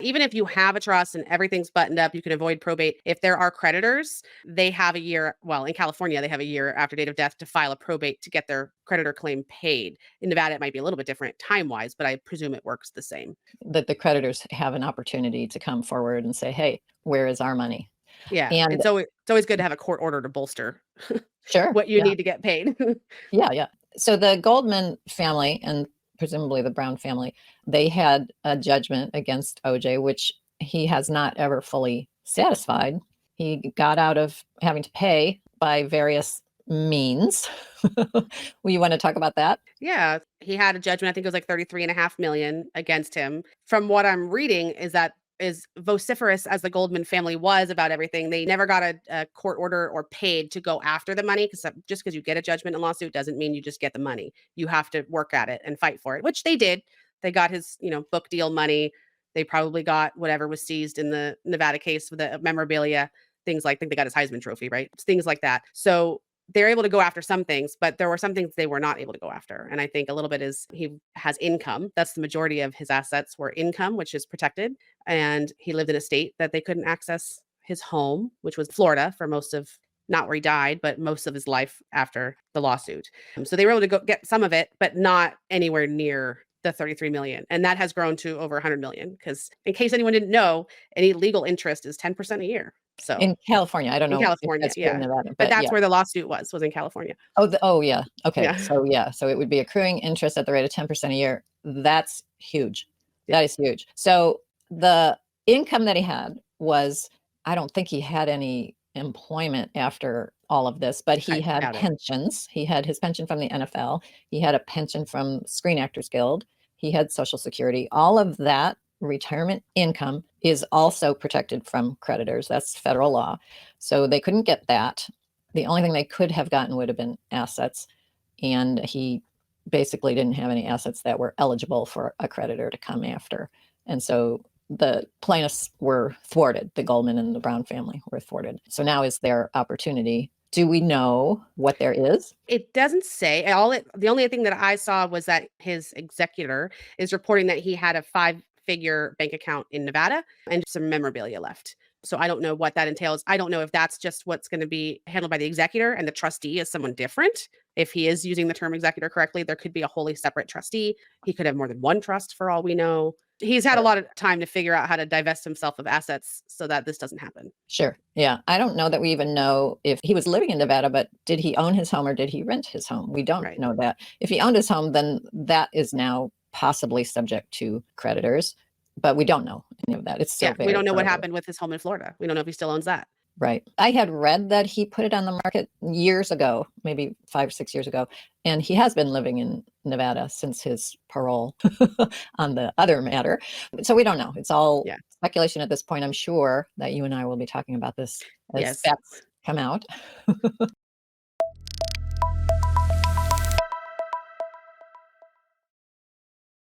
Even if you have a trust and everything's buttoned up, you can avoid probate. If there are creditors, they have a year, well, in California, they have a year after date of death to file a probate to get their creditor claim paid. In Nevada, it might be a little bit different time-wise, but I presume it works the same. That the creditors have an opportunity to come forward and say, hey, where is our money? Yeah. And And so it's always good to have a court order to bolster sure. what you need to get paid. Yeah, yeah. So the Goldman family and presumably the Brown family, they had a judgment against OJ, which he has not ever fully satisfied. He got out of having to pay by various means. Well, you want to talk about that? Yeah. He had a judgment, I think it was like 33.5 million against him. From what I'm reading is that is vociferous as the Goldman family was about everything. They never got a court order or paid to go after the money, because just because you get a judgment in a lawsuit doesn't mean you just get the money. You have to work at it and fight for it, which they did. They got his, book deal money. They probably got whatever was seized in the Nevada case with the memorabilia, things like, I think they got his Heisman Trophy, right? Things like that. So they're able to go after some things, but there were some things they were not able to go after. And I think a little bit is he has income. That's the majority of his assets were income, which is protected. And he lived in a state that they couldn't access his home, which was Florida for most of, not where he died, but most of his life after the lawsuit. So they were able to go get some of it, but not anywhere near the 33 million. And that has grown to over 100 million, because in case anyone didn't know, any legal interest is 10% a year. So In California, I don't in know if California, that's true in yeah. Nevada, But but that's yeah. where the lawsuit was in California. Oh, yeah. Okay. Yeah. So yeah, so it would be accruing interest at the rate of 10% a year. That's huge. That is huge. So the income that he had was, I don't think he had any employment after all of this, but he I had doubt it. pensions. He had his pension from the NFL. He had a pension from Screen Actors Guild. He had Social Security. All of that retirement income is also protected from creditors. That's federal law. So they couldn't get that. The only thing they could have gotten would have been assets. And he basically didn't have any assets that were eligible for a creditor to come after. And so the plaintiffs were thwarted. The Goldman and the Brown family were thwarted. So now is their opportunity. Do we know what there is? It doesn't say. The only thing that I saw was that his executor is reporting that he had a 5-figure bank account in Nevada and some memorabilia left. So I don't know what that entails. I don't know if that's just what's going to be handled by the executor and the trustee is someone different. If he is using the term executor correctly, there could be a wholly separate trustee. He could have more than one trust for all we know. He's had a lot of time to figure out how to divest himself of assets so that this doesn't happen. Sure. Yeah. I don't know that we even know if he was living in Nevada, but did he own his home or did he rent his home? We don't know that. If he owned his home, then that is now possibly subject to creditors, but we don't know any of that. It's still we don't know what happened with his home in Florida. We don't know if he still owns that. Right. I had read that he put it on the market years ago, maybe 5 or 6 years ago, and he has been living in Nevada since his parole on the other matter. So we don't know. It's all speculation at this point. I'm sure that you and I will be talking about this as facts come out.